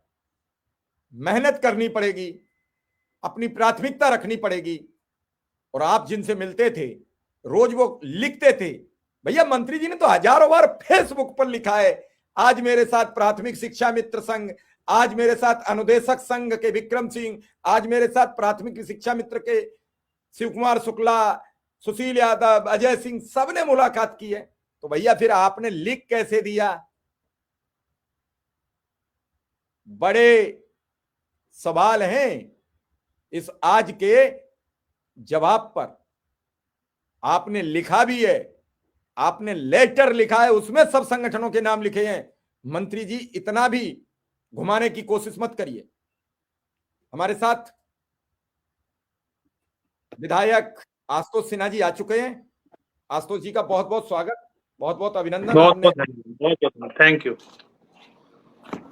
मेहनत करनी पड़ेगी, अपनी प्राथमिकता रखनी पड़ेगी। और आप जिनसे मिलते थे रोज वो लिखते थे, भैया मंत्री जी ने तो हजारों बार फेसबुक पर लिखा है, आज मेरे साथ प्राथमिक शिक्षा मित्र संघ, आज मेरे साथ अनुदेशक संघ के विक्रम सिंह, आज मेरे साथ प्राथमिक शिक्षा मित्र के शिव कुमार शुक्ला, सुशील यादव, अजय सिंह, सबने मुलाकात की है। तो भैया फिर आपने लिख कैसे दिया? बड़े सवाल हैं इस आज के जवाब पर। आपने लिखा भी है, आपने लेटर लिखा है, उसमें सब संगठनों के नाम लिखे हैं। मंत्री जी इतना भी घुमाने की कोशिश मत करिए। हमारे साथ विधायक आशुतोष सिन्हा जी आ चुके हैं। आशुतोष जी का बहुत बहुत स्वागत, बहुत बहुत अभिनंदन। बहुत बहुत थैंक यू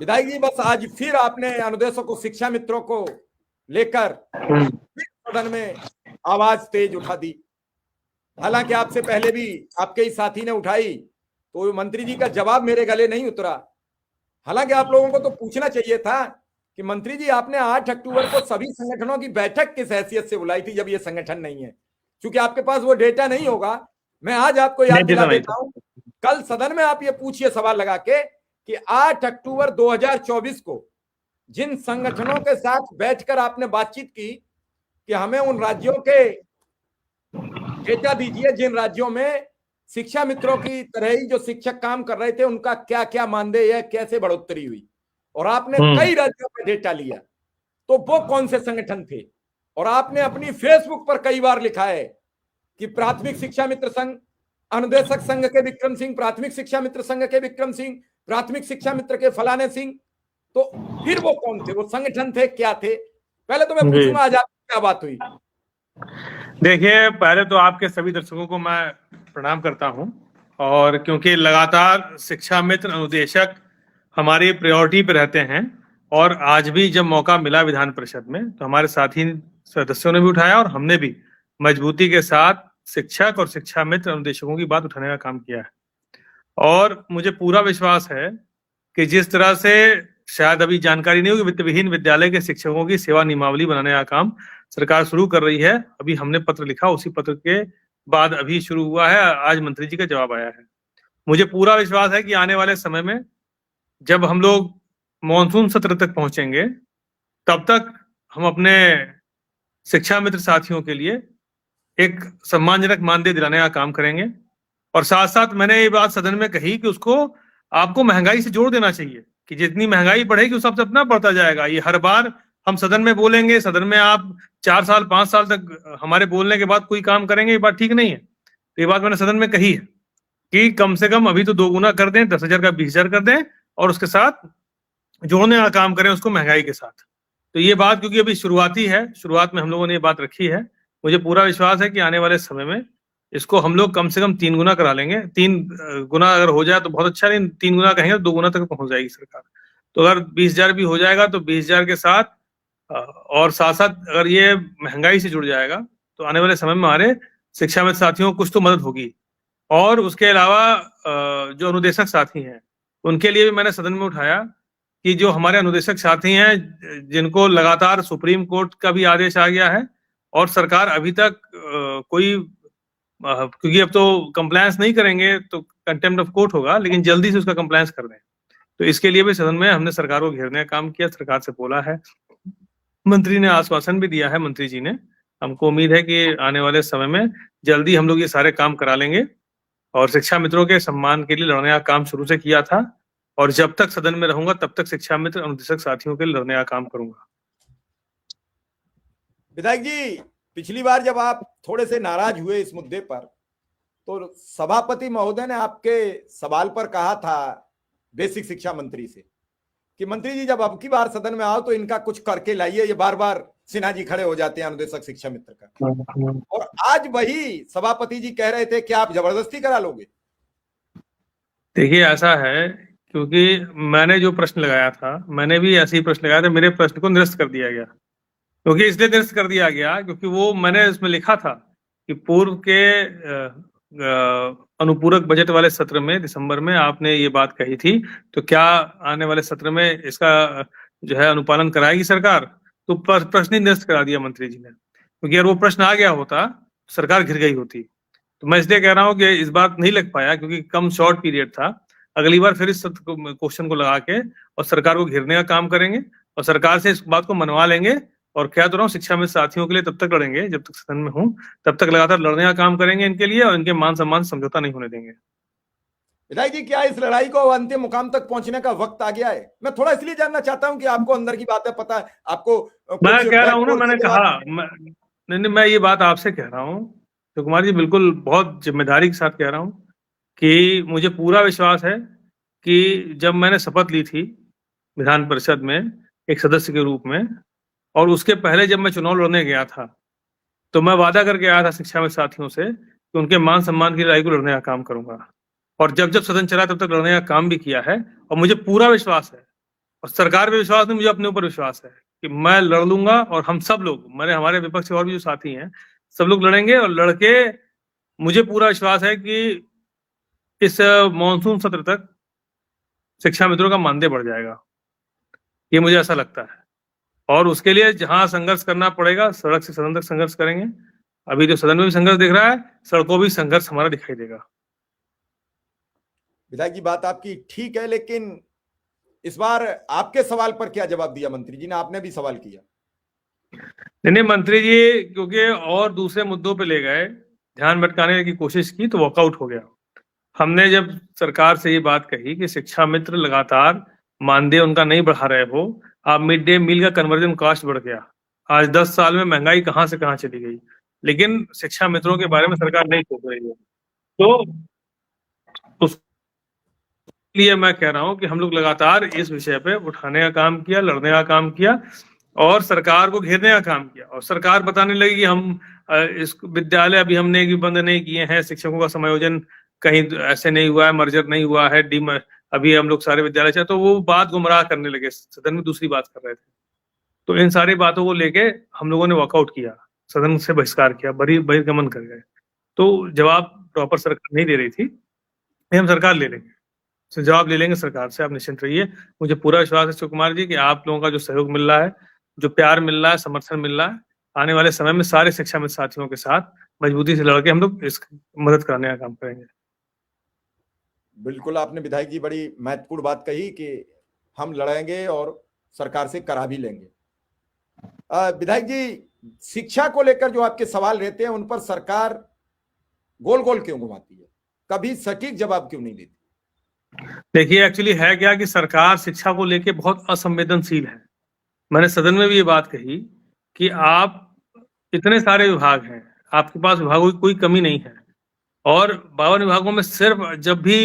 विधायक जी। बस आज फिर आपने अनुदेशकों, शिक्षा मित्रों को लेकर सदन में आवाज तेज उठा दी। हालांकि आपसे पहले भी आपके ही साथी ने उठाई, तो मंत्री जी का जवाब मेरे गले नहीं उतरा। हालांकि आप लोगों को तो पूछना चाहिए था कि मंत्री जी आपने 8 अक्टूबर को सभी संगठनों की बैठक किस हैसियत से बुलाई थी, जब ये संगठन नहीं है। क्योंकि आपके पास वो डेटा नहीं होगा, मैं आज आपको याद दिला देता हूं। कल सदन में आप ये पूछिए सवाल लगा के कि 8 अक्टूबर 2024 को जिन संगठनों के साथ बैठकर आपने बातचीत की कि हमें उन राज्यों के डेटा दीजिए जिन राज्यों में शिक्षा मित्रों की तरह ही जो शिक्षक काम कर रहे थे उनका क्या क्या मानदेय है, कैसे बढ़ोतरी हुई, और आपने कई राज्यों में डेटा लिया, तो वो कौन से संगठन थे? और आपने अपनी फेसबुक पर कई बार लिखा है कि प्राथमिक शिक्षा मित्र संघ, अनुदेशक संघ के विक्रम सिंह, प्राथमिक शिक्षा मित्र संघ के विक्रम सिंह, प्राथमिक शिक्षा मित्र के फलाने सिंह। तो फिर वो कौन थे, वो संगठन थे, क्या थे? पहले तो मैं पूछूंगा आज आपकी क्या बात हुई। देखिए, पहले तो आपके सभी दर्शकों को मैं प्रणाम करता हूं, और क्योंकि लगातार शिक्षा मित्र, अनुदेशक हमारी प्रायोरिटी पे रहते हैं, और आज भी जब मौका मिला विधान परिषद में तो हमारे साथी सदस्यों ने भी उठाया और हमने भी मजबूती के साथ शिक्षक और शिक्षा मित्र, अनुदेशकों की बात उठाने का काम किया है। और मुझे पूरा विश्वास है कि जिस तरह से शायद अभी जानकारी नहीं होगी, वित्त विहीन विद्यालय के शिक्षकों की सेवा नियमावली बनाने का काम सरकार शुरू कर रही है। अभी हमने पत्र लिखा, उसी पत्र के बाद अभी शुरू हुआ है, आज मंत्री जी का जवाब आया है। मुझे पूरा विश्वास है कि आने वाले समय में जब हम लोग मॉनसून सत्र तक पहुंचेंगे, तब तक हम अपने शिक्षा मित्र साथियों के लिए एक सम्मानजनक मानदेय दिलाने का काम करेंगे। और साथ साथ मैंने ये बात सदन में कही कि उसको आपको महंगाई से जोड़ देना चाहिए, कि जितनी महंगाई बढ़ेगी उस सबसे अपना बढ़ता जाएगा। ये हर बार हम सदन में बोलेंगे, सदन में आप 4 साल 5 साल तक हमारे बोलने के बाद कोई काम करेंगे, ये बात ठीक नहीं है। तो ये बात मैंने सदन में कही है कि कम से कम अभी तो 2 गुना कर दें, 10,000 का 20,000 कर दें, और उसके साथ जोड़ने का काम करें उसको महंगाई के साथ। तो ये बात क्योंकि अभी शुरुआती है, शुरुआत में हम लोगों ने ये बात रखी है, मुझे पूरा विश्वास है कि आने वाले समय में इसको हम लोग कम से कम 3 गुना करा लेंगे। 3 गुना अगर हो जाए तो बहुत अच्छा, नहीं 3 गुना कहेंगे तो 2 गुना तक पहुंच जाएगी सरकार। तो अगर 20,000 भी हो जाएगा तो 20,000 के साथ और साथ साथ अगर ये महंगाई से जुड़ जाएगा तो आने वाले समय में हमारे शिक्षा में साथियों को कुछ तो मदद होगी। और उसके अलावा जो अनुदेशक साथी हैं उनके लिए भी मैंने सदन में उठाया कि जो हमारे अनुदेशक साथी हैं जिनको लगातार सुप्रीम कोर्ट का भी आदेश आ गया है और सरकार अभी तक कोई क्योंकि अब तो कंप्लायंस नहीं करेंगे तो कंटेम्प्ट ऑफ कोर्ट होगा, लेकिन जल्दी से उसका कंप्लायंस कर दें। तो इसके लिए भी सदन में हमने सरकार को घेरने का काम किया, सरकार से बोला है, मंत्री ने आश्वासन भी दिया है, मंत्री जी ने। हमको उम्मीद है कि आने वाले समय में जल्दी हम लोग ये सारे काम करा लेंगे। और शिक्षा मित्रों के सम्मान के लिए लड़ने का काम शुरू से किया था, और जब तक सदन में रहूंगा तब तक शिक्षा मित्र अनुदेशक साथियों के लिए लड़ने का काम करूंगा। विधायक जी, पिछली बार जब आप थोड़े से नाराज हुए इस मुद्दे पर, तो सभापति महोदय ने आपके सवाल पर कहा था बेसिक शिक्षा मंत्री से कि मंत्री जी जब अब की बार सदन में आओ तो इनका कुछ करके लाइए, ये बार बार सिन्हा जी खड़े हो जाते हैं अनुदेशक शिक्षा मित्र का। और आज वही सभापति जी कह रहे थे कि आप जबरदस्ती करा लोगे। देखिए ऐसा है, क्योंकि मैंने जो प्रश्न लगाया था, मैंने भी ऐसे ही प्रश्न लगाया था, मेरे प्रश्न को निरस्त कर दिया गया। क्योंकि इसलिए निरस्त कर दिया गया क्योंकि वो मैंने उसमें लिखा था कि पूर्व के अनुपूरक बजट वाले सत्र में दिसंबर में आपने ये बात कही थी, तो क्या आने वाले सत्र में इसका जो है अनुपालन कराएगी सरकार? तो प्रश्न ही निरस्त करा दिया मंत्री जी ने, क्योंकि अगर वो प्रश्न आ गया होता सरकार घिर गई होती। तो मैं इसलिए कह रहा हूँ कि इस बार नहीं लग पाया क्योंकि कम शॉर्ट पीरियड था। अगली बार फिर इस क्वेश्चन को लगा के और सरकार को घेरने का काम करेंगे और सरकार से इस बात को मनवा लेंगे। और क्या तो रहा हूँ, शिक्षा में साथियों के लिए तब तक लड़ेंगे जब तक सदन में हूँ, तब तक लगातार लड़ने का काम करेंगे इनके लिए, और इनके मान सम्मान समझौता नहीं होने देंगे। विधायक जी, क्या इस लड़ाई को अंतिम मुकाम तक पहुंचने का वक्त आ गया है? मैं थोड़ा इसलिए जानना चाहता हूं कि आपको अंदर की बातें पता है, आपको मैं कह रहा हूँ ना, मैंने कहा नहीं, मैं ये बात आपसे कह रहा हूँ तो कुमार जी, बिल्कुल बहुत जिम्मेदारी के साथ कह रहा हूँ कि मुझे पूरा विश्वास है कि जब मैंने शपथ ली थी विधान परिषद में एक सदस्य के रूप में, और उसके पहले जब मैं चुनाव लड़ने गया था, तो मैं वादा करके आया था शिक्षा में साथियों से कि उनके मान सम्मान की लड़ाई को लड़ने का काम करूंगा। और जब जब सदन चला तब तक लड़ने का काम भी किया है। और मुझे पूरा विश्वास है, और सरकार पे विश्वास नहीं, मुझे अपने ऊपर विश्वास है कि मैं लड़ लूंगा। और हम सब लोग, हमारे विपक्ष के और भी जो साथी हैं, सब लोग लड़ेंगे। और लड़के मुझे पूरा विश्वास है कि इस मॉनसून सत्र तक शिक्षा मित्रों का मानदेय बढ़ जाएगा, ये मुझे ऐसा लगता है। और उसके लिए जहां संघर्ष करना पड़ेगा, सड़क से सदन तक संघर्ष करेंगे। अभी जो सदन में भी संघर्ष दिख रहा है, सड़कों भी संघर्ष हमारा दिखाई देगा। विधायक जी, बात आपकी ठीक है, लेकिन इस बार आपके सवाल पर क्या जवाब दिया मंत्री जी ने? आपने भी सवाल किया। नहीं, मंत्री जी क्योंकि और दूसरे मुद्दों पे ले गए, ध्यान भटकाने की कोशिश की तो वॉकआउट हो गया। हमने जब सरकार से ये बात कही कि शिक्षा मित्र लगातार मानदेय उनका नहीं बढ़ा रहे हो, आप मिड डे मील का कन्वर्जन कॉस्ट बढ़ गया, आज 10 साल में महंगाई कहां से कहां चली गई, लेकिन शिक्षा मित्रों के बारे में सरकार नहीं सोच रही है। तो उसलिए मैं कह रहा हूं कि हम लोग लगातार इस विषय पे उठाने का काम किया, लड़ने का काम किया और सरकार को घेरने का काम किया। और सरकार बताने लगी कि हम इस विद्यालय अभी हमने बंद नहीं किए हैं, शिक्षकों का समायोजन कहीं ऐसे नहीं हुआ है, मर्जर नहीं हुआ है, अभी हम लोग सारे विद्यालय चाहे, तो वो बात गुमराह करने लगे, सदन में दूसरी बात कर रहे थे। तो इन सारी बातों को लेके हम लोगों ने वॉकआउट किया, सदन से बहिष्कार किया, बहिर्गमन कर गए। तो जवाब प्रॉपर सरकार नहीं दे रही थी, हम सरकार ले लेंगे, तो जवाब ले लेंगे सरकार से, आप निश्चिंत रहिए। मुझे पूरा विश्वास है शिव कुमार जी कि आप लोगों का जो सहयोग मिल रहा है, जो प्यार मिल रहा है, समर्थन मिल रहा है, आने वाले समय में सारे शिक्षा मित्र साथियों के साथ मजबूती से लड़के हम लोग इस मदद कराने का काम करेंगे। बिल्कुल, आपने विधायक जी बड़ी महत्वपूर्ण बात कही कि हम लड़ेंगे और सरकार से करा भी लेंगे। विधायक जी, शिक्षा को लेकर जो आपके सवाल रहते हैं उन पर सरकार गोल गोल क्यों घुमाती है, कभी सटीक जवाब क्यों नहीं देती? देखिए, एक्चुअली है क्या कि सरकार शिक्षा को लेके बहुत असंवेदनशील है। मैंने सदन में भी ये बात कही कि आप इतने सारे विभाग हैं, आपके पास विभागों की कोई कमी नहीं है, और 52 विभागों में सिर्फ जब भी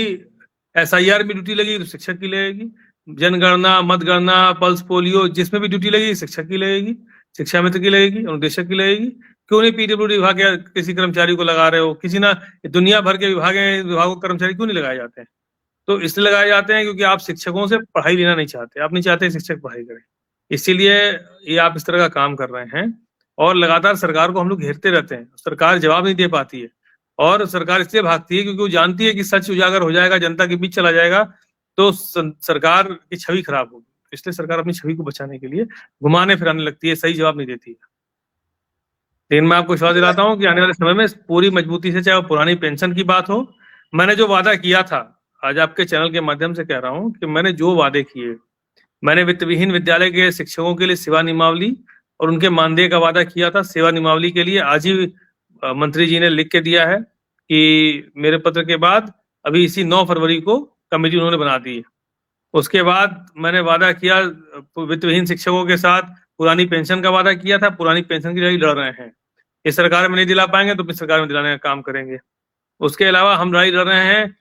SIR में ड्यूटी लगी तो शिक्षक की लगेगी, जनगणना, मतगणना, पल्स पोलियो, जिसमें भी ड्यूटी लगेगी शिक्षक की लगेगी, शिक्षा मित्र की लगेगी, अनुदेशक की लगेगी। क्यों नहीं PWD विभाग या किसी कर्मचारी को लगा रहे हो? किसी ना, दुनिया भर के विभागों के कर्मचारी क्यों नहीं लगाए जाते हैं? तो इसलिए लगाए जाते हैं क्योंकि आप शिक्षकों से पढ़ाई लेना नहीं चाहते, आप नहीं चाहते शिक्षक पढ़ाई करें, इसीलिए ये आप इस तरह का काम कर रहे हैं। और लगातार सरकार को हम लोग घेरते रहते हैं, सरकार जवाब नहीं दे पाती है, और सरकार इसलिए भागती है क्योंकि वो जानती है कि सच उजागर हो जाएगा, जनता के बीच चला जाएगा तो सरकार की छवि खराब होगी, इसलिए सरकार अपनी छवि को बचाने के लिए घुमाने फिराने लगती है, सही जवाब नहीं देती है। लेकिन मैं आपको विश्वास दिलाता हूँ कि आने वाले समय में पूरी मजबूती से, चाहे वो पुरानी पेंशन की बात हो, मैंने जो वादा किया था, आज आपके चैनल के माध्यम से कह रहा हूँ कि मैंने जो वादे किए, मैंने वित्त विहीन विद्यालय के शिक्षकों के लिए सेवा नियमावली और उनके मानदेय का वादा किया था। सेवा नियमावली के लिए आज ही मंत्री जी ने लिख के दिया है कि मेरे पत्र के बाद अभी इसी 9 फरवरी को कमेटी उन्होंने बना दी है। उसके बाद मैंने वादा किया वित्त विहीन शिक्षकों के साथ, पुरानी पेंशन का वादा किया था, पुरानी पेंशन की लड़ाई लड़ रहे हैं। इस सरकार में नहीं दिला पाएंगे तो इस सरकार में दिलाने का काम करेंगे। उसके अलावा हम लड़ाई लड़ रहे हैं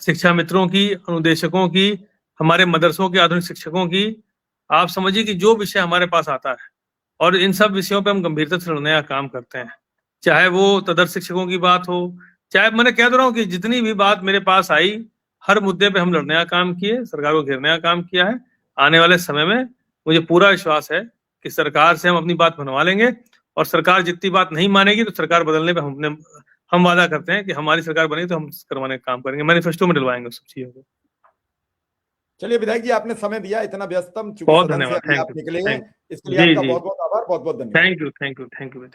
शिक्षा मित्रों की, अनुदेशकों की, हमारे मदरसों के आधुनिक शिक्षकों की। आप समझिए कि जो विषय हमारे पास आता है, और इन सब विषयों पे हम गंभीरता से लड़ने का काम करते हैं, चाहे वो तदर्थ शिक्षकों की बात हो, चाहे, मैंने कह रहा हूँ कि जितनी भी बात मेरे पास आई, हर मुद्दे पे हम लड़ने का काम किए, सरकार को घेरने का काम किया है। आने वाले समय में मुझे पूरा विश्वास है कि सरकार से हम अपनी बात मनवा लेंगे, और सरकार जितनी बात नहीं मानेगी तो सरकार बदलने पे हम वादा करते हैं कि हमारी सरकार बनेगी तो हम करवाने का काम करेंगे, मैनिफेस्टो में डलवाएंगे सब चीजों को। चलिए विधायक जी, आपने समय दिया, इतना व्यस्तम, चूंकि बहुत सदन से धन्यवाद, अभी थैंक आप यू, निकले हैं, थैंक इसके लिए जी आपका जी, बहुत बहुत आभार, बहुत बहुत धन्यवाद। Thank you, thank you, thank you.